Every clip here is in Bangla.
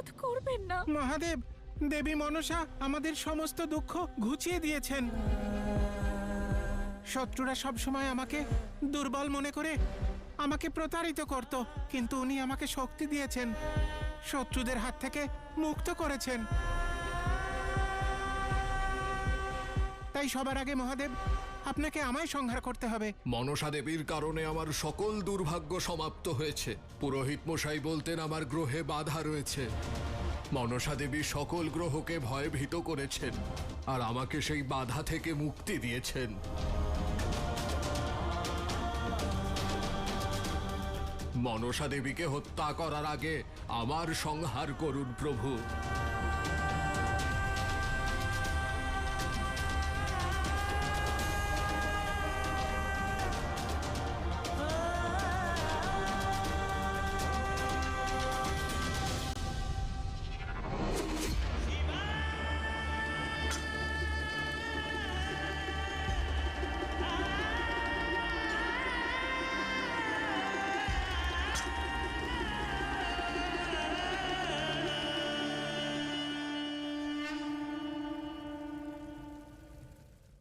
বধ করবেন না। মহাদেব, দেবী মনসা আমাদের সমস্ত দুঃখ ঘুচিয়ে দিয়েছেন। শত্রুরা সবসময় আমাকে দুর্বল মনে করে আমাকে প্রতারিত করত, কিন্তু উনি আমাকে শক্তি দিয়েছেন, শত্রুদের হাত থেকে মুক্ত করেছেন। তাই সবার আগে মহাদেব, আপনাকে আমায় সংহার করতে হবে। মনসা দেবীর কারণে আমার সকল দুর্ভাগ্য সমাপ্ত হয়েছে। পুরোহিত মশাই বলতেন আমার গ্রহে বাধা রয়েছে। মনসা দেবী সকল গ্রহকে ভয়ভীত করেছেন আর আমাকে সেই বাধা থেকে মুক্তি দিয়েছেন। মনসা দেবীকে হত্যা করার আগে আমার সংহার করুন প্রভু।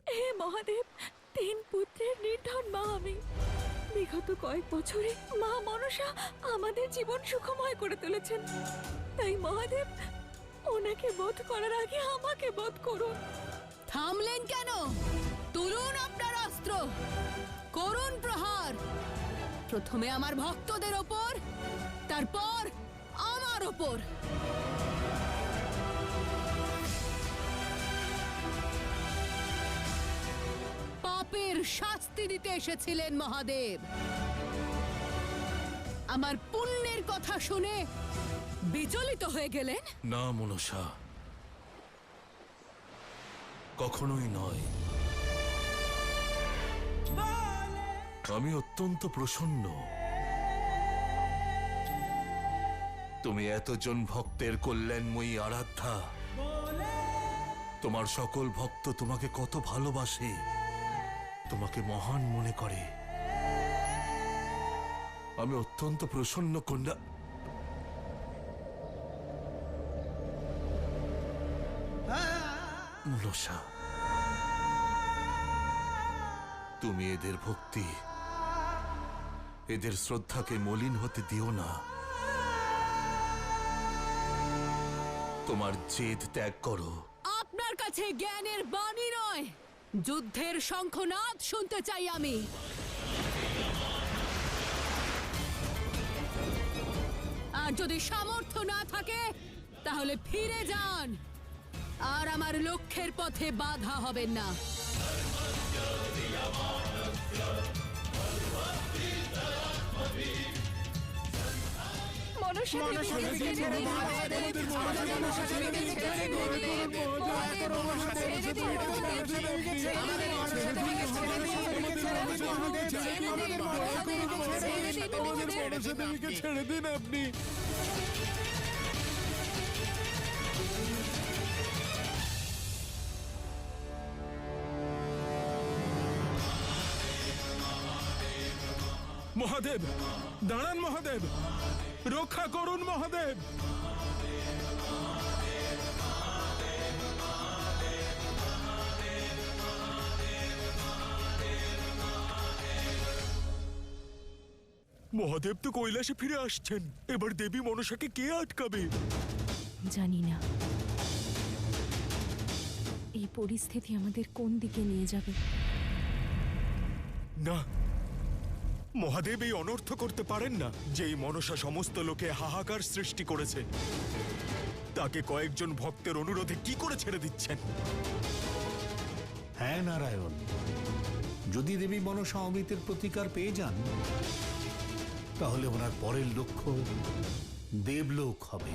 হে মহাদেব, 3 পুত্রের নির্ধন মা আমি। বিগত কয়েক বছরে মা মনসা আমাদের জীবন সুখময় করে তুলেছেন। তাই মহাদেব, ওনাকে বধ করার আগে আমাকে বধ করুন। থামলেন কেন? তুলুন আপনার অস্ত্র, করুন প্রহার। প্রথমে আমার ভক্তদের ওপর, তারপর আমার ওপর। পাপের শাস্তি দিতে এসেছিলেন মহাদেব। আমার পুণ্যের কথা শুনে বিচলিত হয়ে গেলেন? না মনসা, কখনোই নয়। আমি অত্যন্ত প্রসন্ন। তুমি এতজন ভক্তের কল্যাণময়ী আরাধ্যা। তোমার সকল ভক্ত তোমাকে কত ভালোবাসে, তোমাকে মহান মনে করে। আমি অত্যন্ত প্রসন্ন কন্যা। মনসা, তুমি এদের ভক্তি, এদের শ্রদ্ধাকে মলিন হতে দিও না। তোমার জেদ ত্যাগ করো। আপনার কাছে জ্ঞানের বাণী নয়, যুদ্ধের শঙ্খনাদ শুনতে চাই আমি। আর যদি সামর্থ্য না থাকে তাহলে ফিরে যান, আর আমার লক্ষ্যের পথে বাধা হবেন না। মনসা দেবীকে ছেড়ে দিন। মনসা দেবীকে ছেড়ে দিন। মনসা দেবীকে ছেড়ে দিন। ছেড়ে দিন আপনি। মহাদেব, দাঁড়ান মহাদেব, রক্ষা করুন মহাদেব। মহাদেব তো কৈলাসে ফিরে আসছেন, এবার দেবী মনসাকে কে আটকাবে? জানি না এই পরিস্থিতি আমাদের কোন দিকে নিয়ে যাবে। না, মহাদেব এই অনর্থ করতে পারেন না। যেই মনসা সমস্ত লোকে হাহাকার সৃষ্টি করেছে, তাকে কয়েকজন ভক্তের অনুরোধে কি করে ছেড়ে দিচ্ছেন? হ্যাঁ নারায়ণ, যদি দেবী মনসা অমৃতের প্রতিকার পেয়ে যান, তাহলে ওনার পরের লক্ষ্য দেবলোক হবে।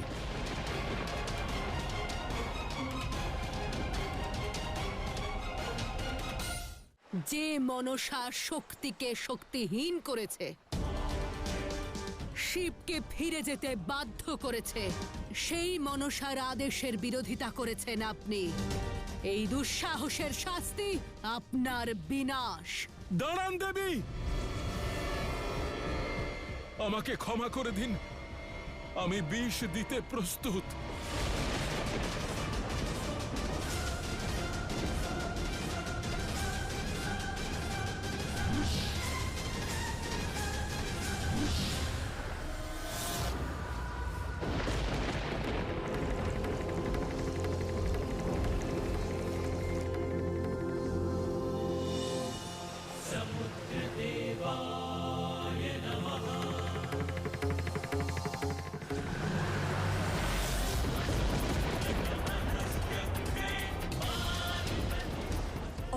যে মনসা শক্তিকে শক্তিহীন করেছে, শিবকে ফিরে যেতে বাধ্য করেছে, সেই মনসার আদেশের বিরোধিতা করেছেন আপনি। এই দুঃসাহসের শাস্তি আপনার বিনাশ। দাঁড়ান দেবী, আমাকে ক্ষমা করে দিন। আমি বিষ দিতে প্রস্তুত।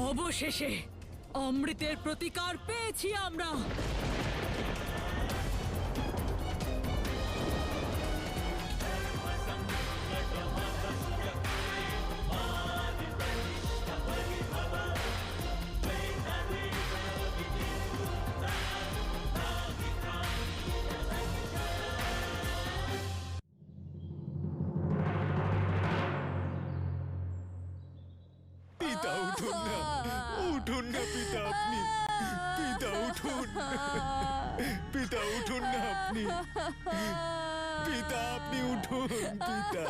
অবশেষে অমৃতের প্রতিকার পেয়েছি আমরা। পিতা উঠুন না, উঠুন না পিতা, আপনি পিতা উঠুন, পিতা উঠুন না, আপনি পিতা, আপনি উঠুন পিতা।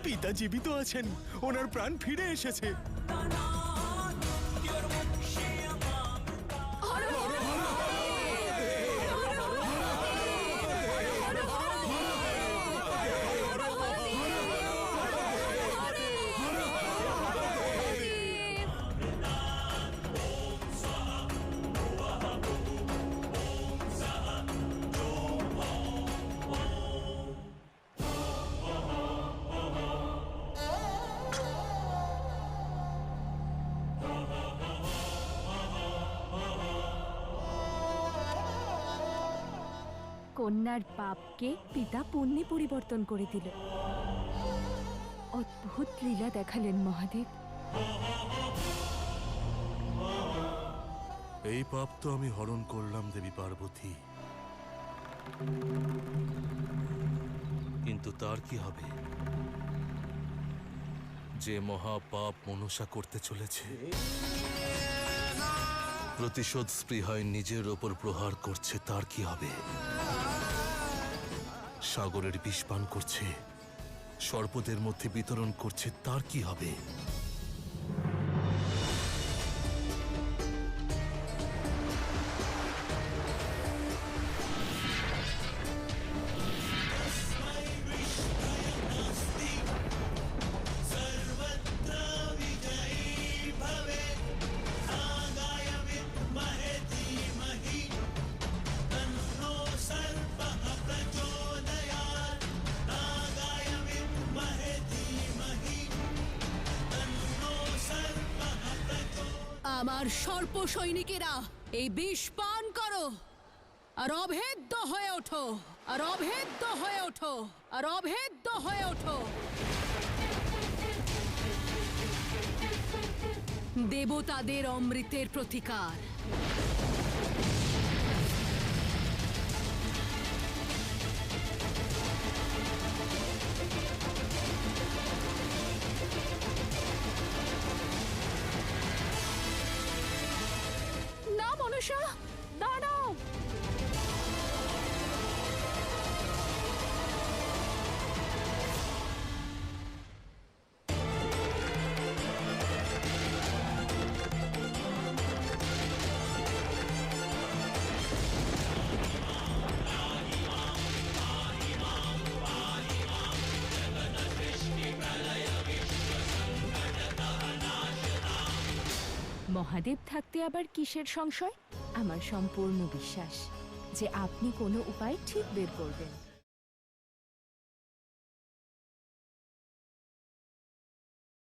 পিতা জীবিত আছেন, ওনার প্রাণ ফিরে এসেছে। কন্যার পাপকে পিতা পুণ্যে পরিবর্তন করে দিল। অদ্ভুত লীলা দেখালেন মহাদেব। এই পাপ তো আমি হরণ করলাম দেবী পার্বতী, কিন্তু তার কি হবে যে মহাপাপ মনসা করতে চলেছে? প্রতিশোধ স্পৃহায় নিজের ওপর প্রহার করছে, তার কি হবে? সাগরের বিষ পান করছে, সর্পদের মধ্যে বিতরণ করছে, তার কি হবে? আমার সর্প সৈনিকেরা, এই বিষ পান করো আর অভেদ্য হয়ে ওঠো, আর অভেদ্য হয়ে ওঠো, আর অভেদ্য হয়ে ওঠো। দেবতাদের অমৃতের প্রতিকার। না মনসা, দাঁড়াও। মহাদেব থাকতে আবার কিসের সংশয়? আমার সম্পূর্ণ বিশ্বাস যে আপনি কোনো উপায় ঠিক বের করবেন।